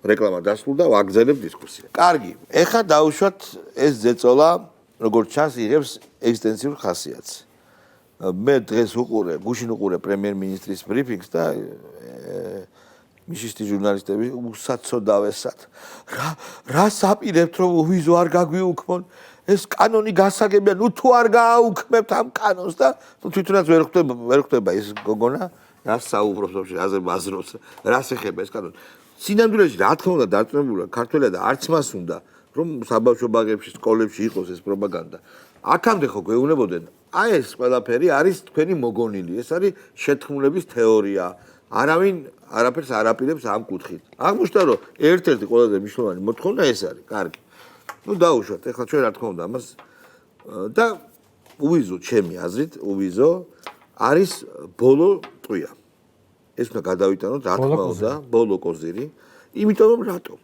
რეკლამა დასრულდა, ვაგრძელებ დისკუსია. კარგი, ეხლა დავუშვათ ეს ზეწოლა, როგორც ჩანს, იღებს ეგზისტენციურ ხასიათს. მე დღეს გუშინ უყურე პრემიერ-მინისტრის ბრიფინგს და მიშისტი ჟურნალისტები უსაცოდავესად რა საპირებთ რომ ვიზო არ გაგვიუქმონ ეს კანონი გასაგებია ნუ თუ არ გააუქმებთ ამ კანონს და თვითონაც ვერ ხვდება ეს გოგონა რა საუბრობს რაზე ბაზრობს რას ეხება ეს კანონი სინამდვილეში რა თქმა უნდა დარწმუნებულა ქართველია და არც მას უნდა რომ საბავშვო ბაღებში სკოლებში იყოს ეს პროპაგანდა აქამდე ხო გვეუბნებოდნენ აი ეს ყველაფერი არის თქვენი მოგონილი ეს არის შეთქმულების თეორია არავინ არაფერს არ აპირებს ამ კუთხით. აღმოჩნდა რომ ერთ-ერთი ყველაზე მნიშვნელოვანი მოთხოვნა ეს არის. კარგი. ნუ დაუშვათ, ეხლა ჩვენ რა თქმა უნდა ამას და უვიზო ჩემი აზრით, უვიზო არის ბოლო ტყვია. ეს უნდა გადავიტანოთ რა თქმა უნდა, ბოლო კოზირი, იმიტომ რომ რატო?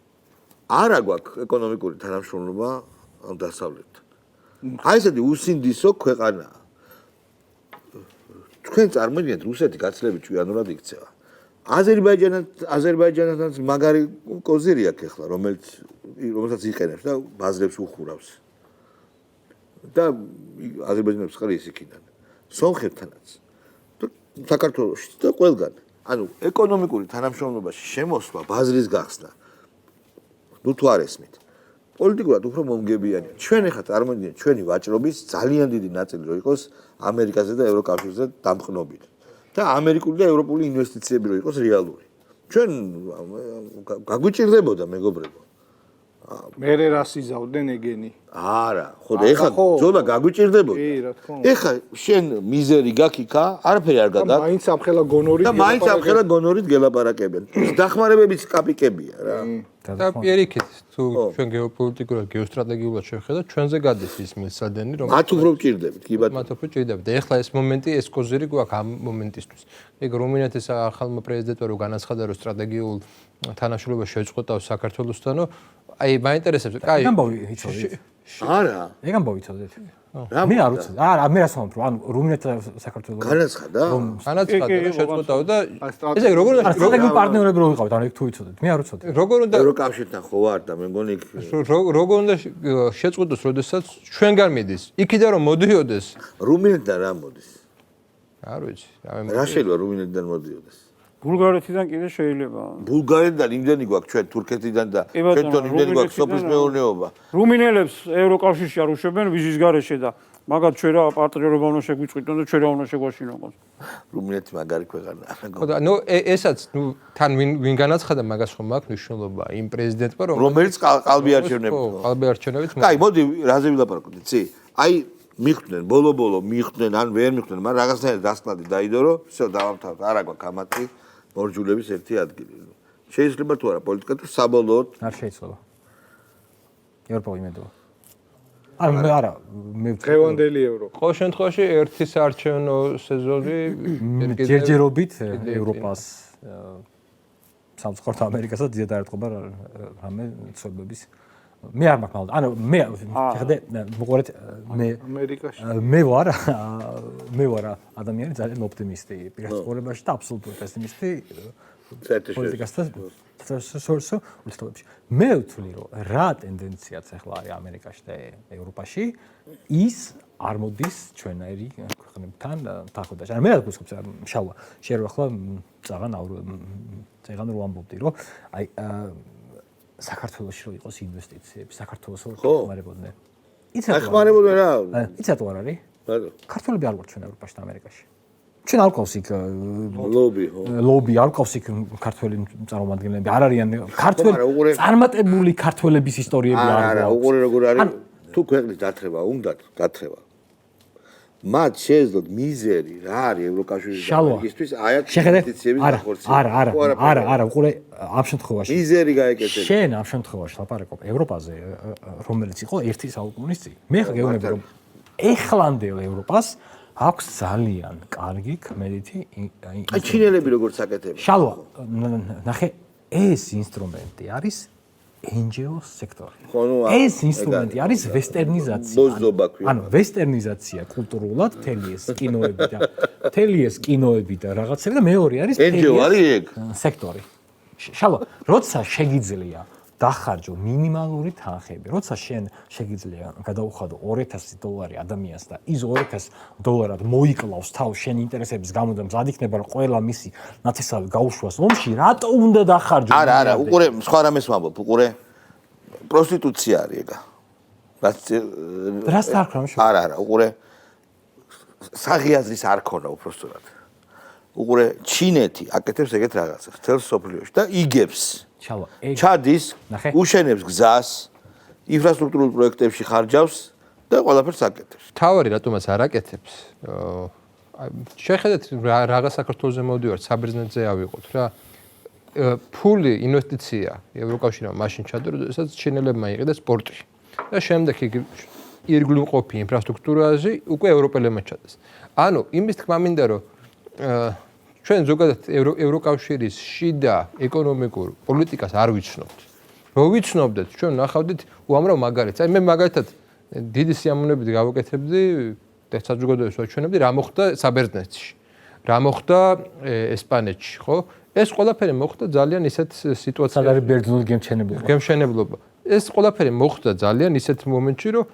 არა გვაქვს ეკონომიკური თანამშრომლობა დასავლეთთან. აი ესეთი უსინდისო ქვეყანაა. თქვენ წარმოიდგინეთ რუსეთი გაცილებით ჭკვიანურად იქცევა. აზერბაიჯანაც მაგარი კოზირი აქვს ახლა, რომელსაც იყენებს და ბაზრებს უხურავს. და აზერბაიჯანელებს ყრის იქიდან. სომხეთთანაც. და საქართველოშიც და ყველგან. ანუ ეკონომიკური თანამშრომლობაში შემოსვლა, ბაზრის გახსნა. ნუ თუ არ ესმით. პოლიტიკურად უფრო მომგებიანია. ჩვენ ახლა წარმოიდგინეთ ჩვენი ვაჭრობის ძალიან დიდი ნაწილი რო იყოს ამერიკაზე და ევროკავშირზე დამყნობილი. და ამერიკული და ევროპული ინვესტიციები რო იყოს რეალური. ჩვენ გაგვიჭირდებოდა მეგობრებო. მე რას იზავდნენ ეგენი? არა, ხო და ეხლა ზოლა გაგვიჭირდებოდა. კი, რა თქმა უნდა. ეხლა შენ მიზერი გაქიქა, არაფერი არ გაგა. და მაინც ამხელა გონორით და მაინც ამხელა გონორით გელაპარაკებენ. დახმარებებიც კაპიკებია რა. და პირიქით თუ ჩვენ გეოპოლიტიკურად, გეოსტრატეგიულად შევხედოთ, ჩვენზე გადის ის მილსადენი, რომ მათ უფრო ჭირდებით, კი ბატონო. მათ უფრო ჭირდებით. და ეხლა ეს მომენტი, ეს კოზირი გვაქვს ამ მომენტისთვის. ეგ რუმინეთის ახალმა პრეზიდენტმა რო განაცხადა, რომ სტრატეგიულ თანამშრომლობას შეწყვეტავს საქართველოსთანო, აი მაინტერესებს, კაი. არა. ეგ ამბავი წოდეთ. მე არ ვიცი. არა, მე რას ვამბობ, ანუ რუმინეთსა და საქართველოს განაცხადა? განაცხადა რომ შეწყვეტავ და ესე როგორ უნდა სტრატეგიულ პარტნიორები რო ვიყავით, ანუ ეგ თუ იცოდეთ. მე არ ვიცოდი. როგორ უნდა ევროკავშირთან ხო ვარ და მე მგონი როგორ უნდა შეწყვეტოს, როდესაც ჩვენგან მიდის. იქიდან რომ მოდიოდეს. რუმინეთიდან რა მოდის? არ ვიცი. რა შეიძლება რუმინეთიდან მოდიოდეს? ბულგარეთიდან კიდე შეიძლება. ბულგარეთიდან იმდენი გვაქვს ჩვენ თურქეთიდან და ჩვენთან იმდენი გვაქვს სოფლის მეურნეობა. რუმინელებს ევროკავშირში არ უშვებენ ვიზის გარეშე და მაგათ ჩვენ რა პარტნიორობა უნდა შეგვიწყვიტონ და ჩვენ რა უნდა შეგვაშინოთ. რუმინეთი მაგარი ქვეყანაა. ხო და ნუ ესაც ნუ თან ვინ განაცხადა მაგას ხომ აქვს მნიშვნელობა იმ პრეზიდენტმა რომელიც ყალბი არჩევნებით. ხო, ყალბი არჩევნებით. კაი, მოდი რაზე ვილაპარაკოთ, იცი? აი მიხვდნენ, ბოლო მიხვდნენ, ან ვერ მიხვდნენ, მაგრამ რაღაცნაირად დასკლადი დაიდო, რომ всё დავამთავრეთ, არა გვაქვს ამათი მორჯულების ერთი ადგილი. შეიძლება თუ არა პოლიტიკა თუ საბოლოოდ არ შეიძლება. ევროპა იმედოა. არა, მე დღევანდელი ევროპა. ყოველ შემთხვევაში ერთი საარჩევნო სეზონი ჯერჯერობით ევროპას სამწუხაროდ ამერიკასა დიდად არ ეთყობა რამე ცნობების მე არ მაქვს მალდა. ანუ მე ხედე მოყურეთ ამერიკაში. მე ვარ ადამიანი ძალიან ოპტიმისტი პირად ცხოვრებაში და აბსოლუტური პესიმისტი პოლიტიკასთან ურთიერთობებში. მე ვთვლი რომ რა ტენდენციაც ახლა არის ამერიკაში და ევროპაში ის არ მოდის ჩვენაირი ქვეყნებთან თანხმობაში. ანუ მე რა გულისხმობს შავა შეიძლება ახლა წაღან რო ამბობდი რომ აი საქართველოში რო იყოს ინვესტიციები, საქართველოს რო ხმარებოდნენ. ხმარებოდნენ რა? იცით თუ არ არის? ბატონო. ქართველები არ ვართ ჩვენ ევროპაში და ამერიკაში. ჩვენ არ ყავს იქ ლობი, ხო? ლობი არ ყავს იქ ქართველი წარმომადგენლები, არ არიან ქართველი წარმატებული ქართველების ისტორიები არ არა, უყურე როგორ არის თუ ქვეყნის დათრება უნდათ, დათრება. მათ შეეძლოთ მიზერი რა არის ევროკავშირის დამოუკიდებლობის აი აქ ინვესტიციების დახორციელება. არა, უყურე ამ შემთხვევაში. მიზერი გაეკეთეთ. შენ ამ შემთხვევაში ლაპარაკობ ევროპაზე, რომელიც იყო ერთი საუკუნის წინ. მე ხა გეუბნები რომ ეხლანდელ ევროპას აქვს ძალიან კარგი კმედითი აი ჩინელები როგორც აკეთებენ. შალვა, ნახე, ეს ინსტრუმენტი არის NGO სექტორი. ეს ინსტრუმენტი არის ვესტერნიზაცია. ანუ ვესტერნიზაცია კულტურულად, თელი ეს კინოები და რაღაცები და მეორე არის NGO არის ეგ სექტორი. შალვა, როცა შეგიძლია დახარჯო მინიმალური თანხები, როცა შენ შეგიძლია გადაუხადო $2000 ადამიანს და ის $2000 მოიკლავს თავს შენ ინტერესების გამო და მზად იქნება რომ ყველა მისი ნათესავი გაუშვას ომში, რატო უნდა დახარჯო? არა, უყურე, სხვა რამეს ვამბობ, უყურე. პროსტიტუცია არის ეგა. რას თარქვა მშო? არა, უყურე. საღიაზრის არ ქონა უბრალოდ. უყურე, ჩინეთი აკეთებს ეგეთ რაღაცას მთელ სოფლიოში და იგებს. შალვა, ჩადის, უშენებს გზას, ინფრასტრუქტურულ პროექტებში ხარჯავს და ყველაფერს აკეთებს. თავარი რატომაც არ აკეთებს? შეხედეთ რაღა საქართველოსზე მოდივართ, საბერძნეთზე ავიღოთ რა. ფული ინვესტიცია ევროკავშირმა მაშინ ჩადო, როდესაც ჩინელებმა იყიდეს პორტი. და შემდეგ იქ ირგვლივმყოფი ინფრასტრუქტურაზე უკვე ევროპელებმა ჩადეს. ანუ იმის თქმა მინდა რომ ჩვენ ზოგადად ევროკავშირის შიდა ეკონომიკურ პოლიტიკას არ ვიცნობთ. რო ვიცნობდეთ, ჩვენ ნახავდით უამრავ მაგალითს. აი მე მაგალითად დიდი სიამოვნებით გავაკეთებდი და საზოგადოებას ვაჩვენებდი რა მოხდა საბერძნეთში. რა მოხდა ესპანეთში, ხო? ეს ყველაფერი მოხდა ძალიან ისეთ სიტუაციაში. სად არის ბერძნული გემშენებლობა. ეს ყველაფერი მოხდა ძალიან ისეთ მომენტში, რომ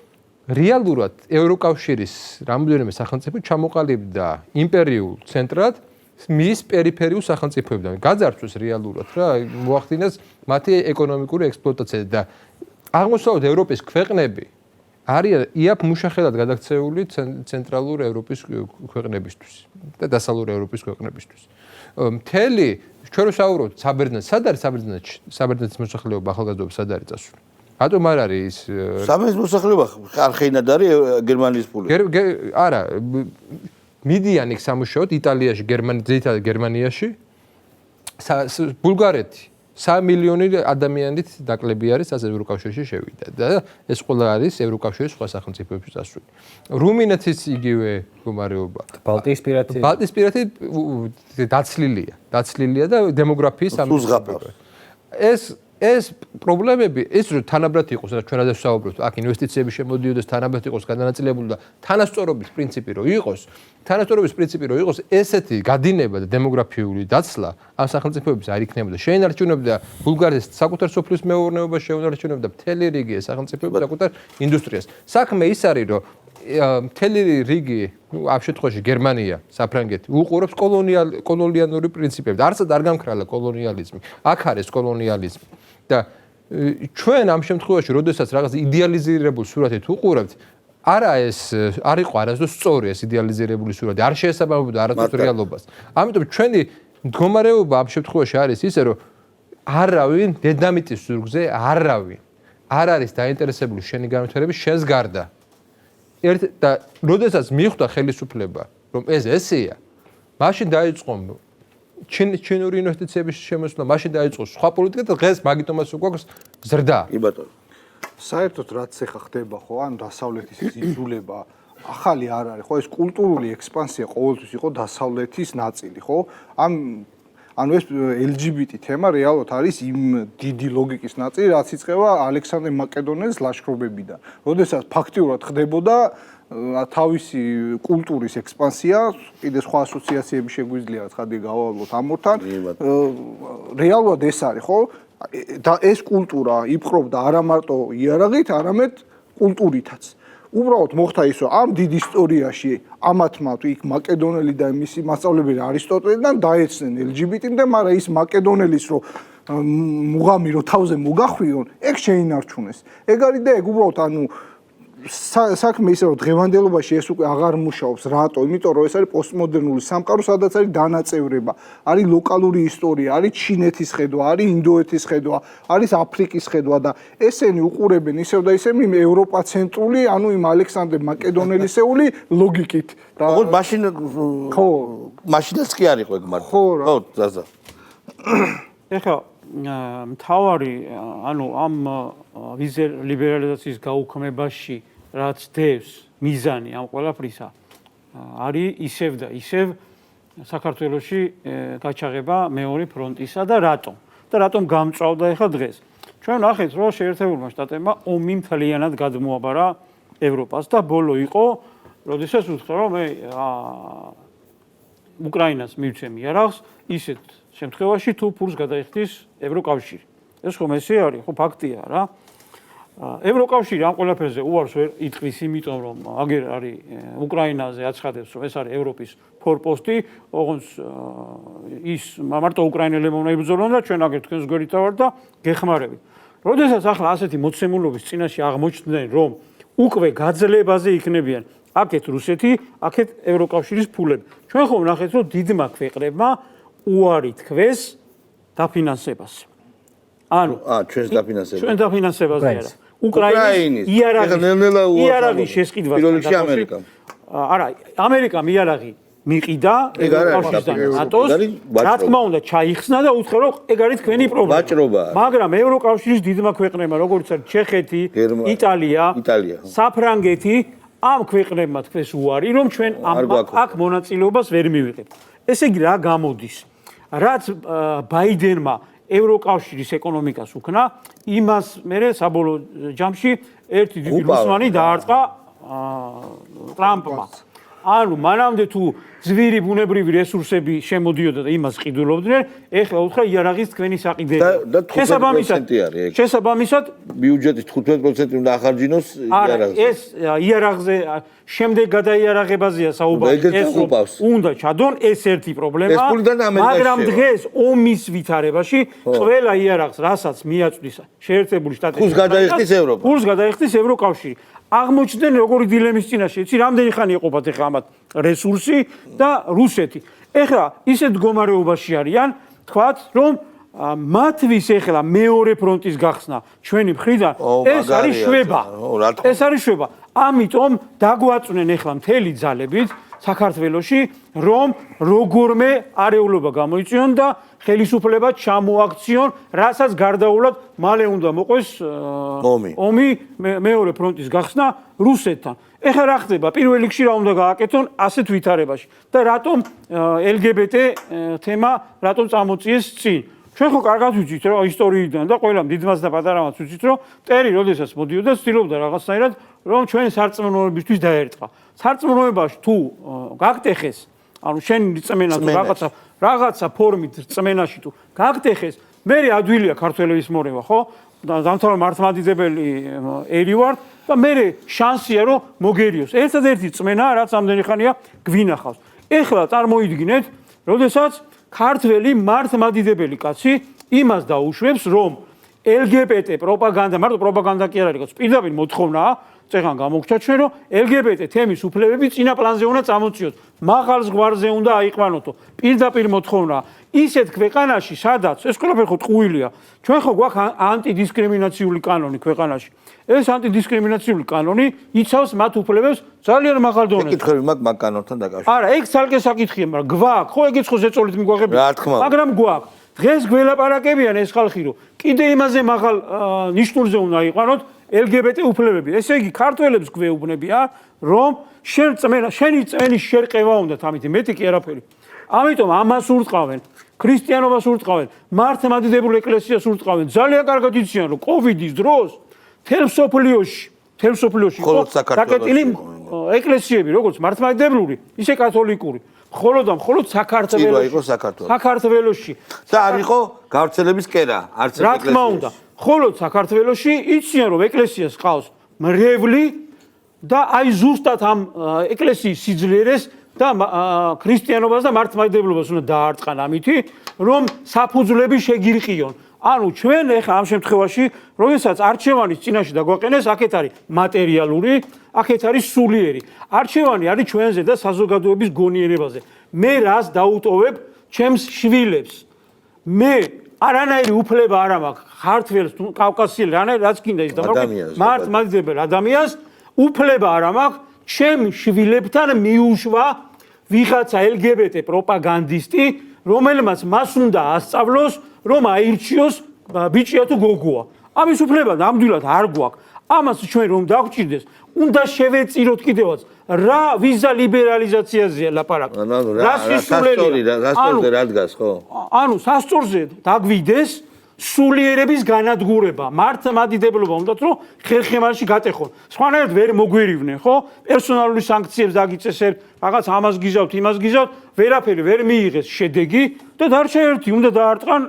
რეალურად ევროკავშირის რამდენიმე სახელმწიფო ჩამოყალიბდა იმპერიულ ცენტრად მის პერიფერიულ სახელმწიფოებიდან. გაძარცვეს რეალურად რა, მოახდინეს მათი ეკონომიკური ექსპლუატაცია და აღმოსავლეთ ევროპის ქვეყნები არიან იაფ მუშახელად გადაქცეული ცენტრალურ ევროპის ქვეყნებისთვის და დასავლურ ევროპის ქვეყნებისთვის. მთელი ჩვენ რო საუბრობთ საბერძნეთს, სად არის საბერძნეთის მოსახლეობა ახალგაზრდობა სად არის წასული? რატომ არ არის ის საბერძნეთის მოსახლეობა არხეინად არის გერმანიის ფული? არა, მიდიან იქ სამუშაოდ იტალიაში, ძირითადად გერმანიაში, ბულგარეთი 3 მილიონი ადამიანით დაკლები არის, ასე ევროკავშირში შევიდა და ეს ყველა არის ევროკავშირის სხვა სახელმწიფოებში წასული. რუმინეთის იგივე მდგომარეობა. ბალტიისპირეთი დაცლილია და დემოგრაფიის ეს პრობლემები ის რომ თანაბრად იყოს რა ჩვენ ადას ვსაუბრობთ აქ ინვესტიციები შემოდიოდეს თანაბრად იყოს გადანაწილებული და თანასწორობის პრინციპი რომ იყოს ესეთი გადინება და დემოგრაფიული დაცლა ამ სახელმწიფოების არ იქნებოდა შეინარჩუნებდა ბულგარეთის საკუთარ სოფლის მეურნეობას შეუნარჩუნებდა მთელი რიგი სახელმწიფოების საკუთარ ინდუსტრიას საქმე ის არის რომ მთელი რიგი ამ შემთხვევაში გერმანია, საფრანგეთი უყურებს კოლონიალური პრინციპებს. არცად არ გამქრალა კოლონიალიზმი. აქ არის კოლონიალიზმი. და ჩვენ ამ შემთხვევაში, როდესაც რაღაც იდეალიზირებულ სურათით უყურებთ, არა ეს არ იყო არასდროს სწორი ეს იდეალიზირებული სურათი, არ შეესაბამებოდა არასდროს რეალობას. ამიტომ ჩვენი მდგომარეობა ამ შემთხვევაში არის ისე, რომ არავინ დედამიწის ზურგზე არავინ არ არის დაინტერესებული შენი განვითარების შენს გარდა. და როდესაც მიხვდა ხელისუფლება, რომ ეს ესეა, მაშინ დაიწყო ჩინური ინვესტიციების შემოსვლა, მაშინ დაიწყო სხვა პოლიტიკა და დღეს მაგიტომაც გვაქვს ზრდა. კი ბატონო. საერთოდ რაც ეხა ხდება ხო, ან დასავლეთის იზრდება, ახალი არ არის, ხო, ეს კულტურული ექსპანსია ყოველთვის იყო დასავლეთის ნაწილი, ხო? ანუ ეს LGBT თემა რეალურად არის იმ დიდი ლოგიკის ნაწილი, რაც იწყება ალექსანდრე მაკედონელის ლაშქრობებიდან. როდესაც ფაქტიურად ხდებოდა თავისი კულტურის ექსპანსია, კიდე სხვა ასოციაციები შეგვიძლია ცხადი გავავლოთ ამორთან. რეალურად ეს არის, ხო? და ეს კულტურა იპყრობდა არა მარტო იარაღით, არამედ კულტურითაც. უბრალოდ მოხდა ის, რომ ამ დიდ ისტორიაში ამათმა იქ მაკედონელი და მისი მასწავლებელი არისტოტელიდან დაეცნენ LGBT-მდე, მაგრამ ის მაკედონელის რო მუღამი რო თავზე მოგახვიონ, ეგ შეინარჩუნეს. ეგ არის და ეგ უბრალოდ ანუ საქმე ისე რომ დღევანდელობაში ეს უკვე აღარ მუშაობს, რატო? იმიტომ რომ ეს არის პოსტმოდერნული სამყარო, სადაც არის დანაწევრება, არის ლოკალური ისტორია, არის ჩინეთის ხედვა, არის ინდოეთის ხედვა, არის აფრიკის ხედვა და ესენი უყურებენ ისევ და ისევ იმ ევროპაცენტრული, ანუ იმ ალექსანდრე მაკედონელისეული ლოგიკით. და ოღონდ მაშინ ხო, მაშინაც კი არ იყო ეგ მარტო. ხო, ზაზა. ეხლა მთავარი ანუ ამ ვიზა ლიბერალიზაციის გაუქმებაში რაც დევს მიზანი ამ ყველაფრისა არის ისევ და ისევ საქართველოში გაჩაღება მეორე ფრონტისა და რატომ გამწვავდა ეხლა დღეს ჩვენ ნახეთ რომ შეერთებულმა შტატებმა ომი მთლიანად გადმოაბარა ევროპას და ბოლო იყო როდესაც უთხრა რომ მე უკრაინას მივცემ იარაღს ისეთ შემთხვევაში თუ ფულს გადაიხდის ევროკავშირი. ეს ხომ ესე არის, ხო ფაქტია რა. ევროკავშირი ამ ყველაფერზე უარს ვერ იტყვის, იმიტომ რომ აგერ არის უკრაინაზე აცხადებს, რომ ეს არის ევროპის ფორპოსტი, ოღონდ ის მარტო უკრაინელებმა უნდა იბრძოლონ და ჩვენ აგერ თქვენს გვერდით ვარ და გეხმარებით. როდესაც ახლა ასეთი მოცემულობის წინაშე აღმოჩნდნენ, რომ უკვე გაძლებაზე იქნებიან აქეთ რუსეთი, აქეთ ევროკავშირის ფულები. ჩვენ ხომ ნახეთ, რომ დიდმა ქვეყნებმა უარი თქვეს დაფინანსებას. ანუ ჩვენს დაფინანსებას. ჩვენ დაფინანსებაზე არა. უკრაინის იარაღის შესყიდვასთან პირველ რიგში ამერიკამ. არა, ამერიკამ იარაღი მიყიდა ევროკავშირთან ნატოს, რა თქმა უნდა, ჩაიხსნა და უთხრა, რომ ეგ არის თქვენი პრობლემა. ვაჭრობაა. მაგრამ ევროკავშირის დიდმა ქვეყნებმა, როგორც არის ჩეხეთი, იტალია, საფრანგეთი, ამ ქვეყნებმა თქვეს უარი, რომ ჩვენ აქ მონაწილეობას ვერ მივიღებთ. ესე იგი, რა გამოდის? რაც ბაიდენმა ევროკავშირის ეკონომიკას უქნა, იმას მერე საბოლოო ჯამში ერთი დიდი რუსმანი დაარტყა ტრამპმა. ანუ მანამდე თუ ძვირი ბუნებრივი რესურსები შემოდიოდა და იმას ყიდულობდნენ, ეხლა უთხრა იარაღის თქვენი საყიდელი. შესაბამისად ბიუჯეტის 15% უნდა ახარჯინოს იარაღზე. ეს იარაღზე შემდეგ გადაიარაღებაზეა საუბარი. ეს უნდა ჩადონ, ეს ერთი პრობლემა. მაგრამ დღეს ომის ვითარებაში ყველა იარაღს, რასაც მიაწვდის შეერთებული შტატები, ფულს გადაიხდის ევროპა. ფულს გადაიხდის ევროკავშირი. აღმოჩნდნენ როგორი დილემის წინაშე, იცი რამდენი ხანი ეყოფათ ეხლა ამათ რესურსი და რუსეთი. ეხლა ისეთ მდგომარეობაში არიან, თქვათ, რომ მათთვის ეხლა მეორე ფრონტის გახსნა ჩვენი მხრიდან ეს არის შვება. ეს არის შვება. ამიტომ დაგვაწვნენ ეხლა მთელი ძალებით საქართველოში, რომ როგორმე არეულობა გამოიწვიონ და ხელისუფლება ჩამოაქციონ, რასაც გარდაულად მალე უნდა მოყვეს ომი მეორე ფრონტის გახსნა რუსეთთან. ეხლა რა ხდება? პირველ რიგში რა უნდა გააკეთონ ასეთ ვითარებაში და რატომ LGBT თემა რატომ წამოწიეს წინ? ჩვენ ხო კარგად ვიცით, რომ ისტორიიდან და ყველამ დიდმაც და პატარამაც ვიცით, რომ ტერი როდესაც მოდიოდა, ცდილობდა რაღაცნაირად, რომ ჩვენ სარწმუნოებისთვის დაერტყა. სარწმუნოებაში თუ გაგტეხეს, ანუ შენი რწმენა თუ რაღაცა ფორმით რწმენაში თუ გაგტეხეს, მე ადვილია ქართველების მორევა, ხო? დამთავრდა მართლმადიდებელი ერი ვარ და მე შანსია რომ მოგერიოს. ერთადერთი რწმენა, რაც ამდენი ხანია გვინახავს. ეხლა წარმოიდგინეთ, როდესაც ქართველი მართლმადიდებელი კაცი იმას დაუშვებს, რომ LGBT პროპაგანდა, მარტო პროპაგანდა კი არ არის, პირდაპირ მოთხოვნაა, წეგან გამოგჩა ჩვენ, რომ LGBT თემის უფლებები წინა პლანზე უნდა წამოწიოს. მაღალ ზღვარზე უნდა აიყვანოთო. პირდაპირ მოთხოვნაა. ისეთ ქვეყანაში, სადაც ეს ყველაფერი ხო ტყუილია. ჩვენ ხო გვაქვს ანტიდისკრიმინაციული კანონი ქვეყანაში. ეს ანტიდისკრიმინაციული კანონი იცავს მათ უფლებებს ძალიან მაღალ დონეზე. ეკითხები მაგ კანონთან დაკავშირებით. არა, ეგ ცალკე საკითხია, მაგრამ გვაქვს, ხო ეგეც ხო ზეწოლით მიგვაღებია. რა თქმა უნდა. მაგრამ გვაქვს. დღეს გველაპარაკებიან ეს ხალხი, რომ კიდე იმაზე მაღალ ნიშნულზე უნდა აიყვანოთ LGBT უფლებები. ესე იგი, ქართველებს გვეუბნებია, რომ შენი წმენის შერყევა უნდათ, ამით მეტი კი არაფერი. ამიტომ ამას ურტყავენ, ქრისტიანობას ურტყავენ, მართლმადიდებულ ეკლესიას ურტყავენ. ძალიან კარგად იციან, რომ კოვიდის დროს თელ სოფლიოში დაკეტილი ეკლესიები, როგორც მართლმადიდებლური, ისე კათოლიკური, მხოლოდ საქართველოში. და არ იყო გავრცელების კერა, არც რა თქმა უნდა, მხოლოდ საქართველოში იციან, რომ ეკლესიას ყავს მრევლი და აი ზუსტად ამ ეკლესიის სიძლიერეს და ქრისტიანობას და მართლმადიდებლობას უნდა დაარტყან ამითი, რომ საფუძვლები შეგირყიონ. ანუ ჩვენ ეხლა ამ შემთხვევაში, როდესაც არჩევანის წინაშე დაგვაყენეს, აქეთ არის მატერიალური, აქეთ არის სულიერი. არჩევანი არის ჩვენზე და საზოგადოების გონიერებაზე. მე რას დაუტოვებ ჩემს შვილებს? მე არანაირი უფლება არ მაქვს ქართველს თუ კავკასიელ რაც კიდე ის და მართლმადიდებელ ადამიანს უფლება არ მაქვს ჩემ შვილებთან მიუშვა ვიღაცა LGBT პროპაგანდისტი, რომელმაც მას უნდა ასწავლოს, რომ აირჩიოს ბიჭია თუ გოგოა. ამის უფლება ნამდვილად არ გვაქვს. ამას ჩვენ რომ დაგვჭირდეს, უნდა შევეწიროთ კიდევაც რა ვიზა ლიბერალიზაციაზეა ლაპარაკი. რასწორზე რა დგას, ხო? ანუ სასწორზე დაგვიდეს სულიერების განადგურება, მართლმადიდებლობა უნდათ რომ ხერხემალში გატეხონ. სხვანაირად ვერ მოგვირივნენ, ხო? პერსონალური სანქციებს დაგიწესებთ, რაღაც ამას გიზავთ, იმას გიზავთ, ვერაფერი ვერ მიიღეს შედეგი და დარჩა ერთი, უნდა დაარტყან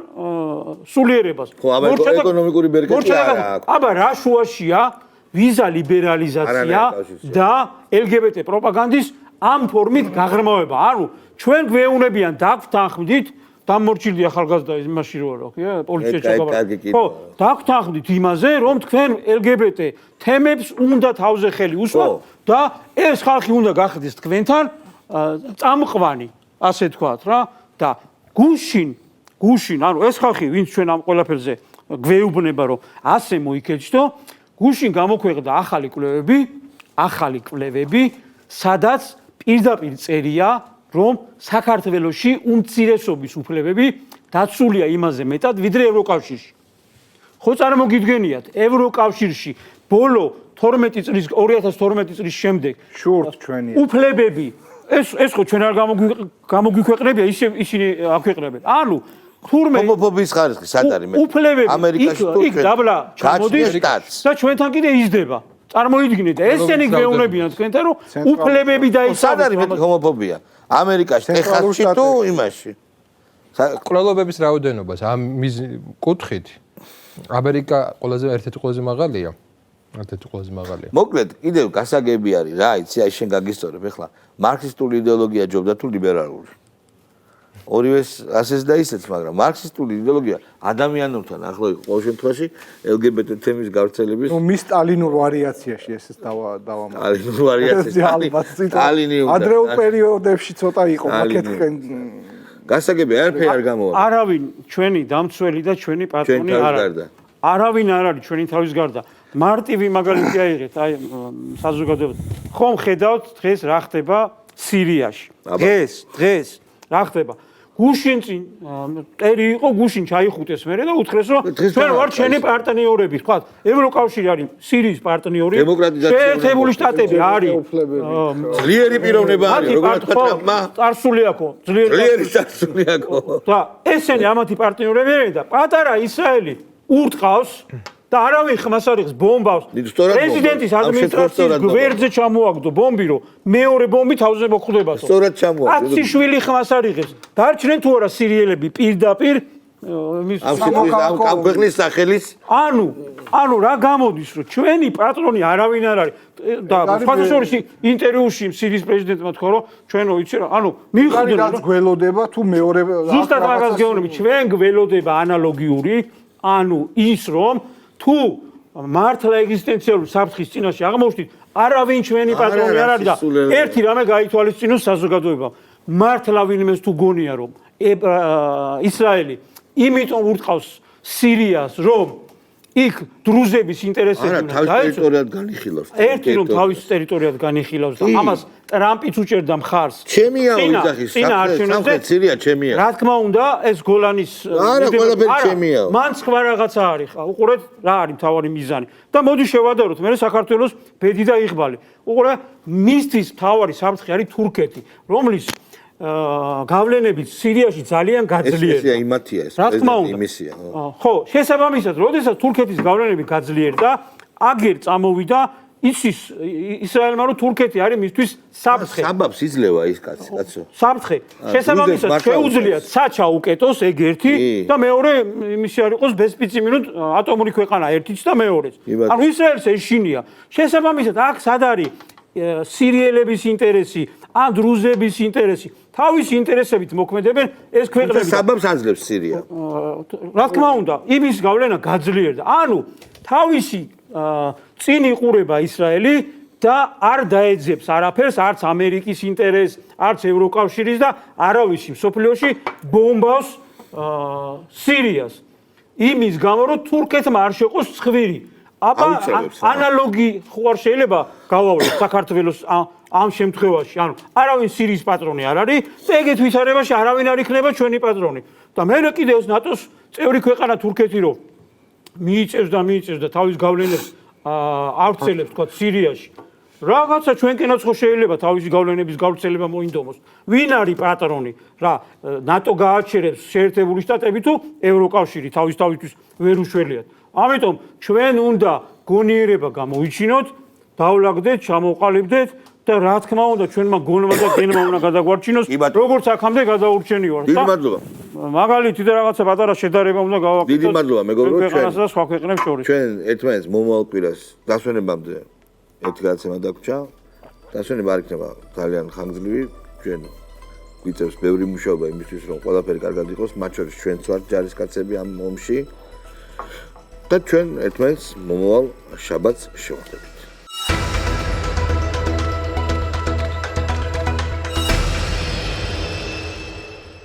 სულიერებას. ხო, აბა ეკონომიკური ბერკეტი არა აქვს. აბა რა შუაშია ვიზა ლიბერალიზაცია და LGBT პროპაგანდის ამ ფორმით გაღრმავება. ანუ ჩვენ გვეუბნებიან დაგვთანხმდით დამორჩილდი ახალგაზრდა იმაში რო რა ქვია პოლიციაში გავარ. ხო, დაგვთანხმდით იმაზე, რომ თქვენ LGBT თემებს უნდა თავზე ხელი უსვათ და ეს ხალხი უნდა გახდეს თქვენთან წამყვანი, ასე თქვათ რა და გუშინ, ანუ ეს ხალხი, ვინც ჩვენ ამ ყველაფერზე გვეუბნება, რომ ასე მოიქეჩდო, გუშინ გამოქვეყნდა ახალი კვლევები, სადაც პირდაპირ წერია, რომ საქართველოში უმცირესობის უფლებები დაცულია იმაზე მეტად, ვიდრე ევროკავშირში. ხო წარმოგიდგენიათ, ევროკავშირში ბოლო 2012 წლის შემდეგ შურთ ჩვენი უფლებები ეს ხო ჩვენ არ გამოგვიქვეყნებია, ისინი აქვეყნებენ. ანუ თურმე ჰომოფობიის ხარისხი სად არის მე? უფლებები ამერიკაში იქ დაბლა ჩამოდის და ჩვენთან კიდე იზრდება. წარმოიდგინეთ, ესენი გვეუბნებიან თქვენთან, რომ უფლებები დაიცავთ. სად არის მეტი ჰომოფობია? ამერიკაში, ტეხასში თუ იმაში? კვლევების რაოდენობას ამ კუთხით ამერიკა ერთ-ერთი ყველაზე მაღალია. მოკლედ, კიდევ გასაგები არის რა, იცი, აი შენ გაგისწორებ ახლა, მარქსისტული იდეოლოგია ჯობდა თუ ლიბერალური? ორივეს ასეც და ისეც, მაგრამ მარქსისტული იდეოლოგია ადამიანურთან ახლო იყო ყოველ შემთხვევაში LGBT თემის გავრცელების. ნუ მის სტალინურ ვარიაციაში ესეც დავამატე. სტალინურ ვარიაციაში. სტალინი უნდა. ადრეულ პერიოდებში ცოტა იყო მაკეთკენ. გასაგები არაფერი არ გამოვა. არავინ ჩვენი დამცველი და ჩვენი პატრონი არ არის. არავინ არ არის ჩვენი თავის გარდა. მარტივი მაგალითი აიღეთ, აი საზოგადოებრივ. ხომ ხედავთ დღეს რა ხდება სირიაში? დღეს რა ხდება? გუშინ წინ ტერი იყო, გუშინ ჩაიხუტეს მერე და უთხრეს, რომ ჩვენ ვართ ჩვენი პარტნიორები, თქვა, ევროკავშირი არის სირიის პარტნიორი, შეერთებული შტატები არის ძლიერი პიროვნება არის, როგორ თქვა ტრამპმა? წარსული აქვს, ძლიერი წარსული აქვს. და ესენი ამათი პარტნიორები არიან და პატარა ისრაელი ურტყავს და არავინ ხმას არ იღებს ბომბავს. პრეზიდენტის ადმინისტრაციის გვერდზე ჩამოაგდო ბომბი, რომ მეორე ბომბი თავზე მოხვდებათ. სწორად ჩამოაგდო. აციშვილი ხმას არ იღებს. დარჩნენ თუ არა სირიელები პირდაპირ ამ ქვეყნის სახელის? ანუ რა გამოდის, რომ ჩვენი პატრონი არავინ არ არის და სხვადასხვა ინტერვიუში სირიის პრეზიდენტმა თქვა, რომ ჩვენო იცი რა, ანუ მიხვდეთ რაც გველოდება თუ მეორე ზუსტად მაგას გეუბნები, ჩვენ გველოდება ანალოგიური, ანუ ის რომ თუ მართლა ეგზისტენციალური საფრთხის წინაშე აღმოჩნდით, არავინ ჩვენი პატრონი არ არის და ერთი რამე გაითვალისწინოს საზოგადოებამ. მართლა ვინმეს თუ გონია, რომ ისრაელი იმიტომ ურტყავს სირიას, რომ იქ დრუზების ინტერესები უნდა დაეცვა. ტერიტორიად განიხილავს. ერთი რომ თავის ტერიტორიად განიხილავს და ამას ტრამპიც უჭერდა მხარს. ჩემია ოჯახის სამხრეთ სირია ჩემია. რა თქმა უნდა, ეს გოლანის არა, ყველაფერი ჩემია. მან სხვა რაღაცა არის. უყურეთ, რა არის მთავარი მიზანი. და მოდი შევადაროთ, მე საქართველოს ბედი და იღბალი. უყურე, მისთვის მთავარი საფრთხე არის თურქეთი, რომლის გავლენებით სირიაში ძალიან გაძლიერდა. ეს იმათია ეს იმისია. ხო, შესაბამისად, როდესაც თურქეთის გავლენები გაძლიერდა, აგერ წამოვიდა ისრაელმა, რომ თურქეთი არის მისთვის საფრთხე. საბაბს იძლევა ის კაცო. საფრთხე. შესაბამისად, შეუძლიათ საჩა უკეტოს ეგ ერთი და მეორე იმისი არ იყოს ბესპიცი მინუტ ატომური ქვეყანა ერთიც და მეორეც. ანუ ისრაელს ეშინია. შესაბამისად, აქ სად არის სირიელების ინტერესი, ან დრუზების ინტერესი. თავის ინტერესებით მოქმედებენ ეს ქვეყნები. საბაბს აძლევს სირია. რა თქმა უნდა, იმის გავლენა გაძლიერდა. ანუ თავისი წინ იყურება ისრაელი და არ დაეძებს არაფერს, არც ამერიკის ინტერესს, არც ევროკავშირის და არავის მსოფლიოში ბომბავს სირიას. იმის გამო, რომ თურქეთმა არ შეყოს ცხვირი. აბა ანალოგი ხო არ შეიძლება გავავლოთ საქართველოს ამ შემთხვევაში, ანუ არავინ სირიის პატრონი არ არის და ეგეთ ვითარებაში არავინ არ იქნება ჩვენი პატრონი. და მე კიდევ ნატოს წევრი ქვეყანა თურქეთი რომ მიიწევს და თავის გავლენებს ავრცელებს თქვა სირიაში რაღაცა ჩვენკენაც ხო შეიძლება თავისი გავლენების გავრცელება მოინდომოს. ვინ არის პატრონი? რა ნატო გააჩერებს შეერთებული შტატები თუ ევროკავშირი თავისთვის ვერ უშველიათ. ამიტომ ჩვენ უნდა გონიერება გამოვიჩინოთ, დავლაგდეთ, ჩამოყალიბდეთ და რა თქმა უნდა ჩვენმა გონმა და გენმა უნდა გადაგვარჩინოს, როგორც აქამდე გადაურჩენი ვარ. დიდი მადლობა. მაგალითი და რაღაცა პატარა შედარება უნდა გავაკეთოთ. დიდი მადლობა მეგობრო, ქვეყანასა და სხვა ქვეყნებს შორის. ჩვენ ერთმანეთს მომავალ კვირას დასვენებამდე ერთი გადაცემა დაგვრჩა. დასვენება არ იქნება ძალიან ხანგრძლივი, ჩვენ გვიწევს ბევრი მუშაობა იმისთვის, რომ ყველაფერი კარგად იყოს, მათ შორის ჩვენც ვართ ჯარისკაცები ამ ომში. და ჩვენ ერთმანეთს მომავალ შაბათს შევხვდებით.